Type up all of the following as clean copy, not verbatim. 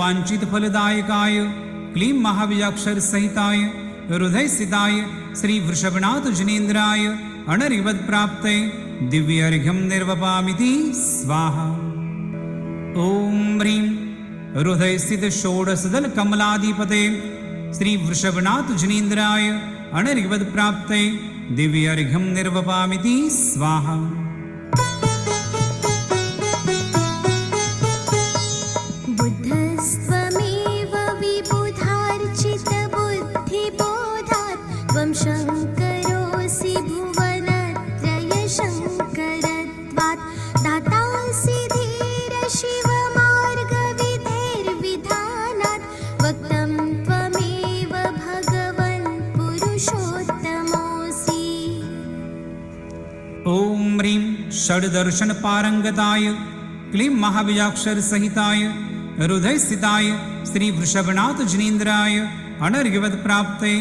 मनोवांछित फलदायकाय क्लीं महाबीजाक्षर सहिताय हृदय स्थिताय श्री वृषभनाथ जनेन्द्राय अनर्घ्यवत् प्राप्तये दिव्यार्घ्यं निर्वपामिति स्वाहा। ओम ह्रीं हृदय स्थित षोडशदल कमलाधिपते श्री वृषभनाथ जनेन्द्राय अनर्घ्यवत् प्राप्तये दिव्यार्घ्यं निर्वपामिति स्वाहा। बुद्धस्त्वमेव विबुधार्चित बुद्धिबोधात् त्वं शङ्करोऽसि भुवनत्रयशङ्करत्वात् दातासि धीरशिवमार्गविधेर्विधानात् वक्तं त्वमेव भगवन् पुरुषोत्तमोऽसि। ओम ह्रीं षड्दर्शन पारंगताय क्लीं महाबीजाक्षर सहिताय हृदय स्थिताय श्री वृषभनाथ जनेन्द्राय अनर्घ्यवत् प्राप्तये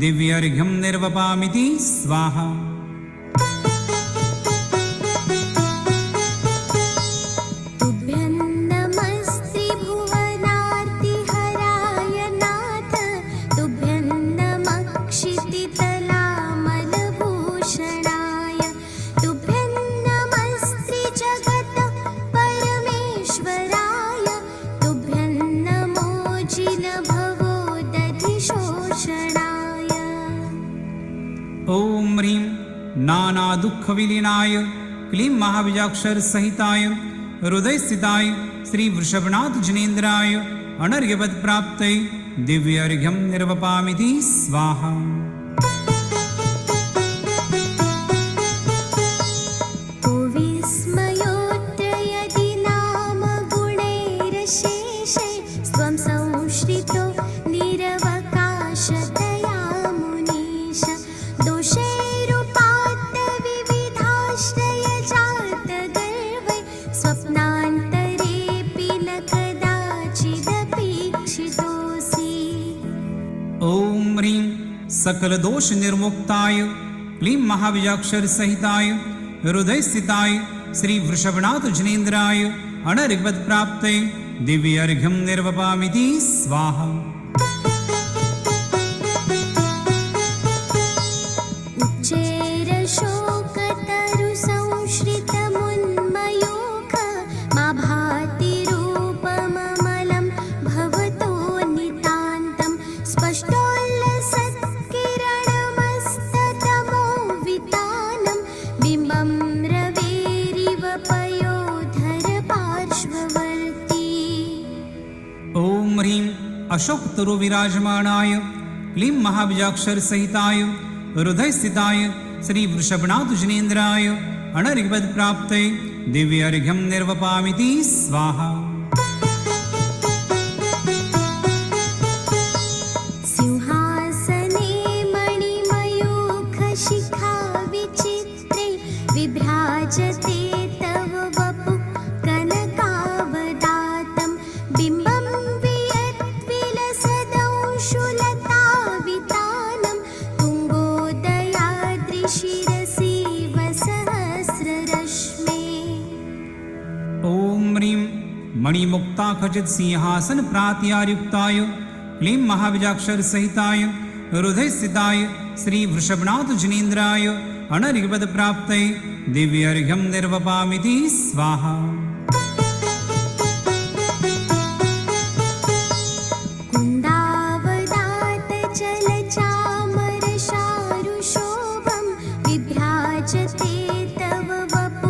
दिव्यार्घ्यं निर्वपामिति स्वाहा। तुभ्यं नमस्ते भुवनार्तिहराय नाथ तुभ्यं नमः क्षितितलामलभूषणाय तुभ्यं नमस्ते जगत् परमेश्वराय तुभ्यं नमो जिनभवोदधिशोषणाय। ओम ह्रीं नाना दुख विलीनाय क्लीं महाबीजाक्षर सहिताय हृदय स्थिताय श्री वृषभनाथ जनेन्द्राय अनर्घ्यवत् प्राप्तये दिव्यार्घ्यं निर्वपामिति स्वाहा। को विस्मयोऽत्र यदि नाम गुणैरशेषे स्वं संश्रितो निरवकाशतया मुनीश दोषैरुपात्त विविधाश्रयजातगर्वै स्वप्नान्तरेऽपि न कदाचिदपेक्षितोऽसि। ओम ह्रीं सकल दोष निर्मुक्ताय क्लीं महाबीजाक्षर सहिताय हृदय स्थिताय श्री वृषभनाथ जनेन्द्राय अनर्घ्यवत् प्राप्तये दिव्यार्घ्यं निर्वपामिति स्वाहा। उच्चैरशोकतरुसंश्रितमुन्मयूख मा भाति रूपममलं भवतो नितान्तं स्पष्टोल्लसत्किरणमस्ततमो वितानं बिम्बं रवेरिव पयोधर पार्श्ववर्ती। ओम ह्रीं अशोक तरु विराजमानाय क्लीं महाबीजाक्षर सहिताय हृदय स्थिताय श्री वृषभनाथ जनेन्द्राय अनर्घ्यवत् प्राप्तये दिव्यार्घ्यं निर्वपामिति स्वाहा। सिंहासने मणिमयूखशिखा विचित्रे विभ्राजते तव वपु कनकावदातं बिम्बं वियद्विलसदंशुलतावितानं तुङ्गोदयाद्रिशिरसि वसहस्ररश्मे। ओम ह्रीं मणिमुक्ता खचित सिंहासन प्रात्यायुक्ताय क्लीं महाबीजाक्षर सहिताय हृदय स्थिताय श्री वृषभनाथ जनेन्द्राय अनर्घ्यवत् प्राप्तये दिव्यार्घ्यं निर्वपामिति स्वाहा। कुन्दावदातचलचामरशारुशोभं विभ्राजते तव वपु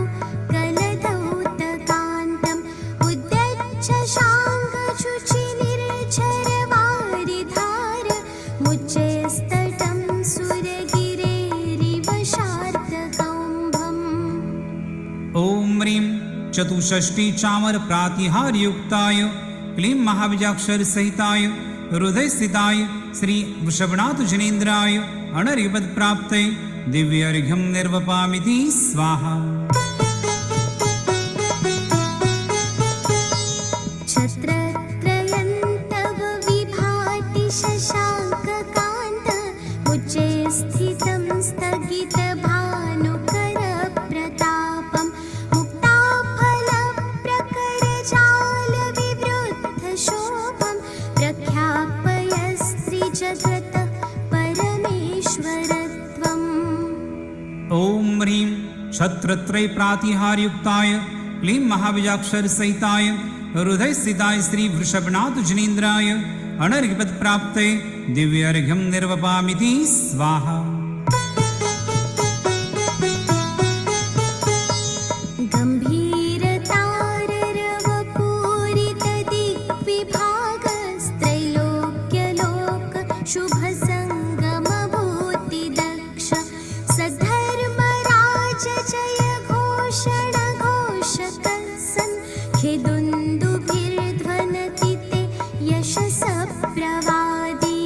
कलधौतकान्तम् उद्यच्छ शाङ्गशुचिनिर्झरवारिधार मुच्चैस्तटं सुरगिरेरिव शार्दकौम्भम्। ओम ह्रीं चतुष्षष्टि चामर प्रातिहार युक्ताय क्लीं महाबीजाक्षर सहिताय हृदय स्थिताय श्री वृषभनाथ जनेन्द्राय अनर्घ्यवत् प्राप्तये दिव्यार्घ्यं निर्वपामिति स्वाहा। छत्रत्रयं तव विभाति शशाङ्ककान्त उच्चे स्थितं स्थगितभानुकरप्रतापं मुक्ताफलप्रकरजालविवृद्धशोभं जगतः परमेश्वरत्वम् ॐ ह्रीं छत्रत्रय प्रातिहारयुक्ताय क्लीं महाबीजाक्षर सहिताय हृदयस्थिताय श्री वृषभनाथ जनेन्द्राय अनर्घ्यपद प्राप्ते दिव्य अर्घ्यं निर्वपामिति स्वाहा। गम्भीरताररवपूरितदिग्विभागस्त्रैलोक्यलोक शुभसङ्गमभूतिदक्ष सधर्मराज जय घोषण घोषकसन् खिदुन्दुभिर्ध्वनति ते यशसप्रवादी।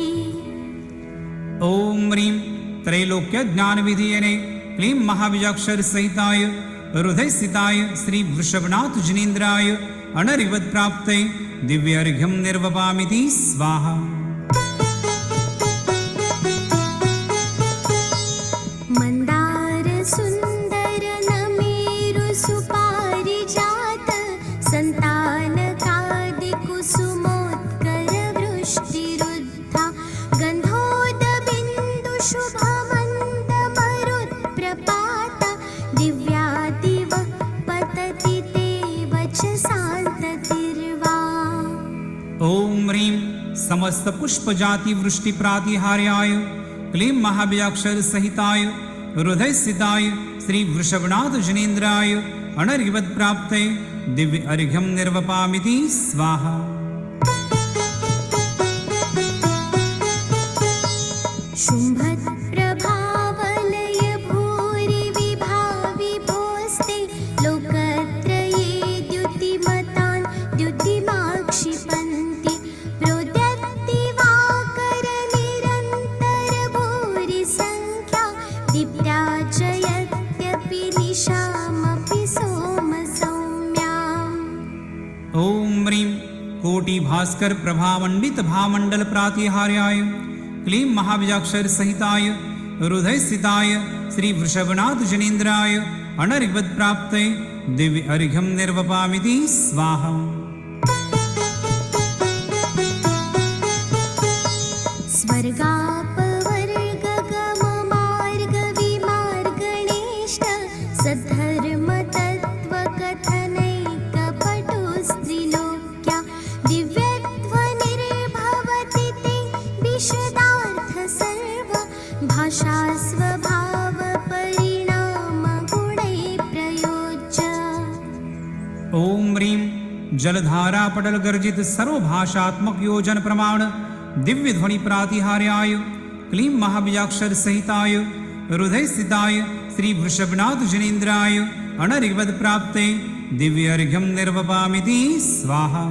ॐ ह्रीं त्रैलोक्य ज्ञान विधीयने क्लीं महाबीजाक्षर सहिताय हृदयस्थिताय श्री वृषभनाथ जनेन्द्राय अनर्घ्यपद प्राप्ते दिव्य अर्घ्यं निर्वपामिति स्वाहा। मन्दार सुन्दर नमेरु सुपारिजात सन्तानकादिकुसुमोत्कर वृष्टिरुद्धा गन्धोदबिन्दु शुभमन्दमरुत्प्रपात दिव्यादिव पतति ते वचसान्ततिर्वा। ॐ ह्रीं समस्त पुष्प जाति वृष्टि प्रातिहार्याय क्लीं महाबीजाक्षर सहिताय हृदयस्थिताय श्री वृषभनाथ जनेन्द्राय अनर्घ्यपद प्राप्ते दिव्य अर्घ्यं निर्वपामिति स्वाहा। शुम्भप्रभावलय भूरि विभाविभोस्ते लोकत्रये द्युतिमतान् द्युतिमाक्षिपन्ति प्रोद्यत्तिवाकर निरन्तर भूरि संख्या दीप्त्या च यद्यपि निशामपि सोमसौम्याम्। ॐ ह्रीं कोटि भास्कर प्रभामण्डित भामण्डल प्रातिहार्याय क्लीं महाबीजाक्षर सहिताय हृदयस्थिताय श्री वृषभनाथ जनेन्द्राय अनर्घ्यपद प्राप्ते दिव्य अर्घ्यं निर्वपामिति स्वाहा। स्वर्गापवर्गगममार्गविमार्गणेष्ट सद्धर्मतत्त्वकथनैकपटुस्त्रिलोक्या दिव्यध्वनिर्भवति ते विशदार्थ सर्व भाषा स्वभावपरिणामगुणैः प्रयोज्य। ॐ ह्रीं जलधारा पटल गर्जित सर्वभाषात्मक योजन प्रमाण दिव्य ध्वनि प्रातिहार्याय क्लीं महाबीजाक्षर सहिताय हृदयस्थिताय श्री वृषभनाथ जनेन्द्राय अनर्घ्यपद प्राप्ते दिव्य अर्घ्यं निर्वपामिति स्वाहा।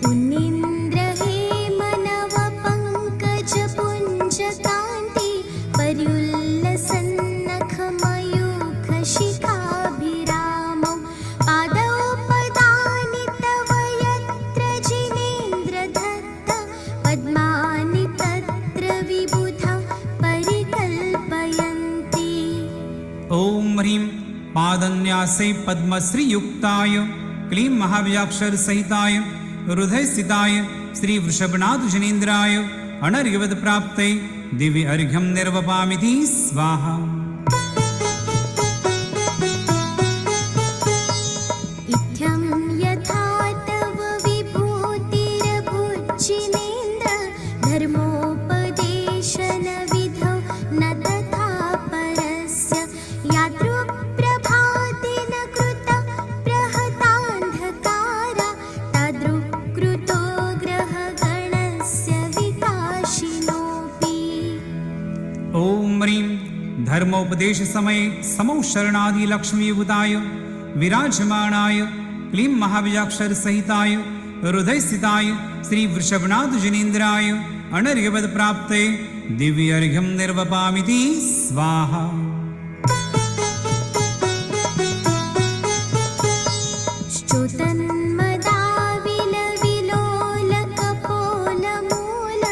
पुण्येन्द्रहेमनवपङ्कजपुञ्जकान्ति पर्युल्लसन्नखमयूखशिखाभिरामौ पादौ पदानि तव यत्र जिनेन्द्रदत्त पद्मानि तत्र विबुधा परिकल्पयन्ति। ॐ ह्रीं पादन्यासे पद्मश्रीयुक्ताय क्लीं महाबीजाक्षर सहिताय हृदयस्थिताय श्री वृषभनाथ जनेन्द्राय अनर्घ्यपद प्राप्ते दिव्य अर्घ्यं निर्वपामिति स्वाहा। इत्थं यथा तव विभूतिरभुज्जिनेन्द्र धर्मोपदेशनविधौ न तथा परस्य यादृक्प्रभातेन कृता प्रहतान्धकारा तादृक्कृतो ग्रहगणस्य विकाशिनोऽपि। ॐ ह्रीं धर्मोपदेश समये समौ शरणादि लक्ष्मीयुताय विराजमाणाय क्लीं महाबीजाक्षर सहिताय हृदयस्थिताय श्री वृषभनाथ जनेन्द्राय अनर्घ्यपद प्राप्ते दिव्य अर्घ्यं निर्वपामिति स्वाहा। च्युतन्मदाविलविलोलकपोलमूल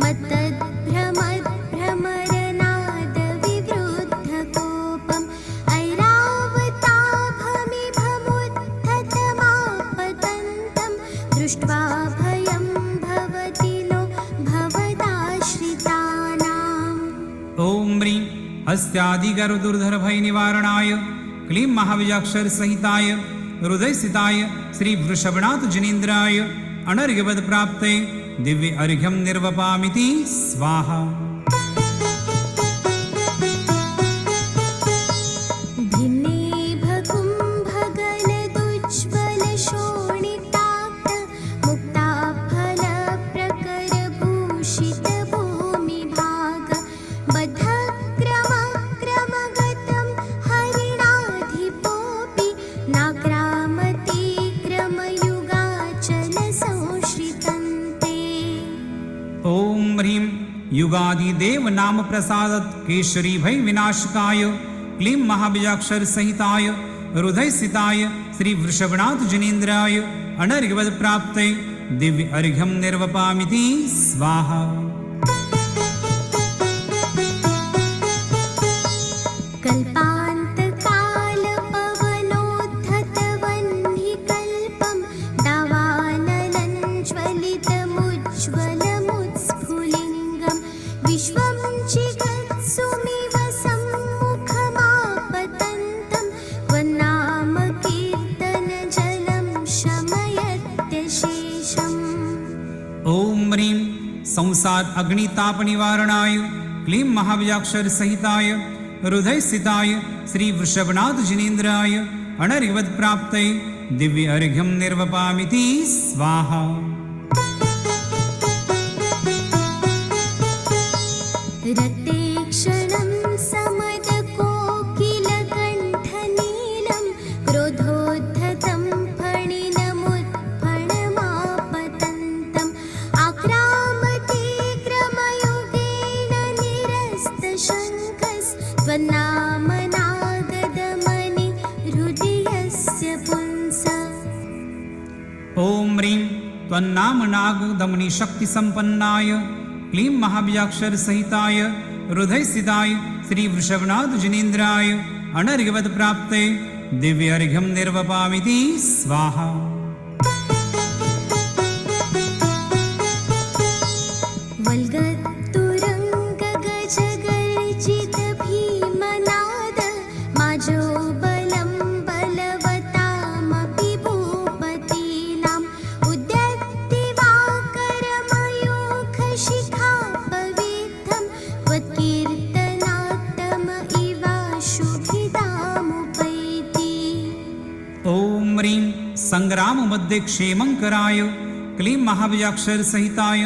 मत्तद्भ्रमद्भ्रमरनादविवृद्धकोपम् ऐरावताभमिभमुत्थतमापतन्तं दृष्ट्वा भयं भवति नो भवदाश्रितानाम्। ॐ ह्रीं हस्त्यादिगरुदुर्धरभयनिवारणाय क्लीं महाबीजाक्षरसहिताय हृदयस्थिताय श्रीवृषभनाथ जनेन्द्राय अनर्घ्यवदप्राप्ते दिव्य अर्घ्यं निर्वपामिति स्वाहा। युगादिदेव नाम प्रसादत केशरी भय विनाशकाय क्लीं महाबीजाक्षर सहिताय हृदय स्थिताय श्री वृषभनाथ जनेन्द्राय अनर्घ्यवद प्राप्ते दिव्य अर्घ्यं निर्वपामिति स्वाहा। संसार अग्निताप निवारणाय क्लीं महाबीजाक्षर सहिताय हृदय स्थिताय श्री वृषभनाथ जनेन्द्राय अनर्घ्यवद प्राप्ते दिव्य अर्घ्यं निर्वपामिति स्वाहा। ॐ ह्रीं त्वन्नाम नाग दमनी शक्ति संपन्नाय क्लीं महाबीजाक्षर सहिताय हृदय स्थिताय श्री वृषभनाथ जनेन्द्राय अनर्घ्यवद प्राप्ते दिव्य अर्घ्यं निर्वपामिति स्वाहा। संग्राम मध्य क्षेमंकराय क्लीं महाबीजाक्षर सहिताय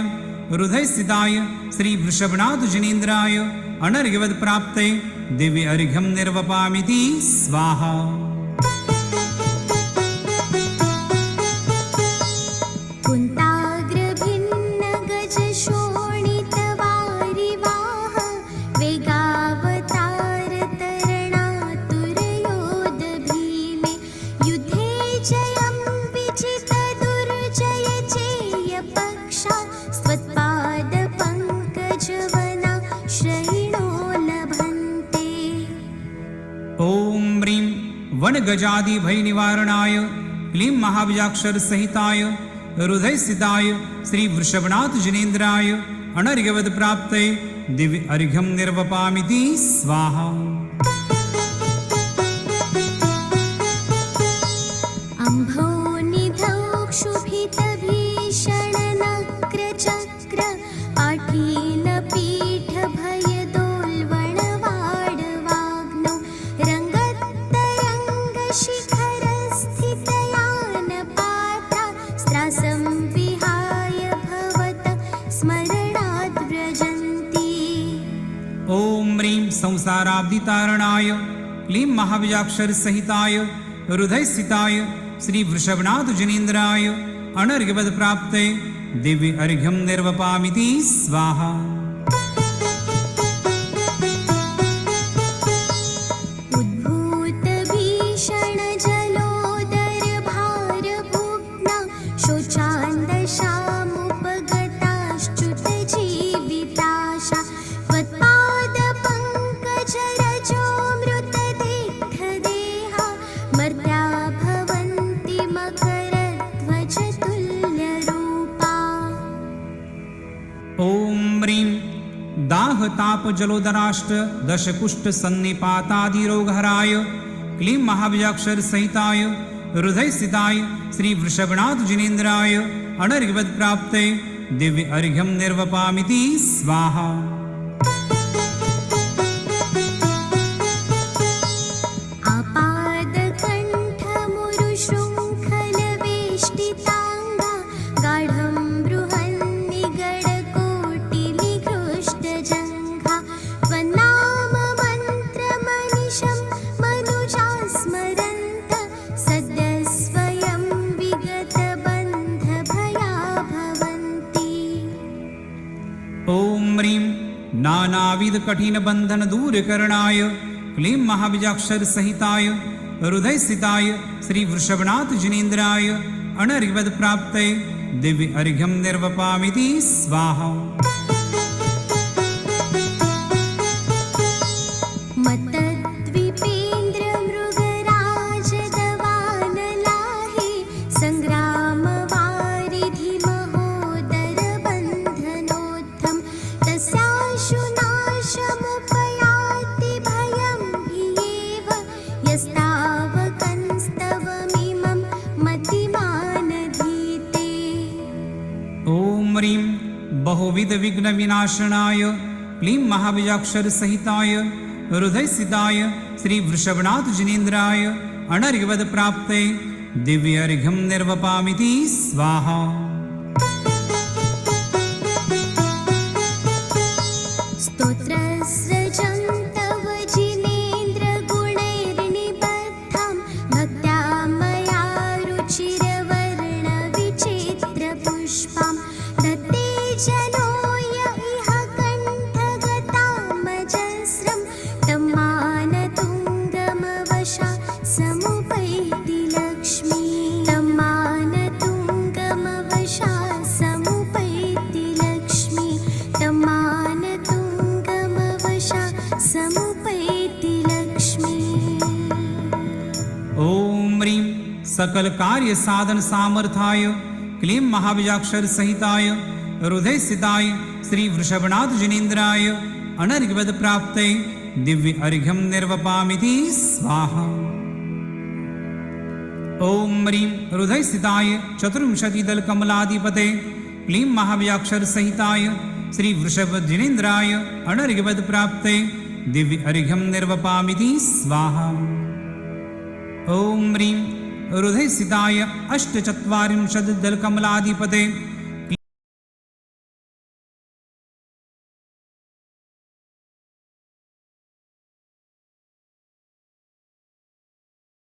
हृदय स्थिताय श्री वृषभनाथ जनेन्द्राय अनर्घ्यवद प्राप्ते दिव्य अर्घ्यं निर्वपामिति स्वाहा। वन गजादि भय निवारणाय क्लीं महाबीजाक्षर सहिताय हृदय स्थिताय श्री वृषभनाथ जनेन्द्राय अनर्घ्यवद प्राप्ते दिव्य अर्घ्यं निर्वपामिति स्वाहा। संसाराब्धितारणाय क्लीं महाबीजाक्षर सहिताय हृदय स्थिताय श्री वृषभनाथ जनेन्द्राय अनर्घ्यवद प्राप्ते दिव्य अर्घ्यं निर्वपामिति स्वाहा। मर्त्या भवन्ति मकरध्वजतुल्य ताप जलोदराष्ट दश कुष्ठ सन्निपातादि रोगहराय क्लीं महाबीजाक्षर सहिताय हृदय स्थिताय श्री वृषभनाथ जिनेन्द्राय अनर्घ्यवद प्राप्ते दिव्य अर्घ्यम निर्वपामिति स्वाहा। आपादकण्ठमुरुशृङ्खलवेष्टिताङ्गा गाढं बृहन्निगडकोटिनिकृष्टजङ्घा त्वन्नाममन्त्रमनिशं मनुजा स्मरन्त सद्य स्वयं विगतबन्धभया भवन्ति। ओम ह्रीं नानाविध कठिन बंधन दूर करणाय क्लीं महाबीजाक्षर सहिताय हृदय स्थिताय श्री वृषभनाथ जिनेन्द्राय अनर्घ्यवद प्राप्ते दिव्य अर्घ्यम निर्वपामिति स्वाहा। मत्तद्विपेन्द्रमृगराजदवानलाहि संग्रामवारिधि महोदरबन्धनोत्थं तस्याशुनाशमुपयाति भयं हि एव यस्तावकंस्तवमिमं मतिमानधीते। ओम ह्रीं बहुविध विघ्न विनाशनाय क्लीं महाबीजाक्षर सहिताय हृदय स्थिताय श्री वृषभनाथ जिनेन्द्राय अनर्घ्यवद प्राप्ते दिव्य अर्घ्यम निर्वपामिति स्वाहा। स्तोत्रस्रजं तव जिनेन्द्रगुणैर्निबद्धं भक्त्या मया रुचिरवर्णविचित्रपुष्पां दत्ते जनो य इह कण्ठगतामजस्रं तं मानतुङ्गमवशा समुपैति लक्ष्मी। तं मानतुङ्गमवशा समुपैति लक्ष्मी। तं मानतुङ्गमवशा समुपैति लक्ष्मी। ओम ह्रीं सकल कार्य साधन सामर्थ्याय क्लीं महाबीजाक्षर सहिताय हृदय स्थिताय श्री वृषभनाथ जिनेन्द्राय अनर्घ्यवद प्राप्ते दिव्य अर्घ्यम निर्वपामिति स्वाहा। ओम ह्रीं हृदय स्थिताय चतुर्विंशतिदल कमलाधिपते क्लीं महाबीजाक्षर सहिताय श्री वृषभ जिनेन्द्राय अनर्घ्यवद प्राप्ते दिव्य अर्घ्यम निर्वपामिति स्वाहा। ओम ह्रीं हृदय स्थिताय अष्टचत्वारिंशद्दल कमलाधिपते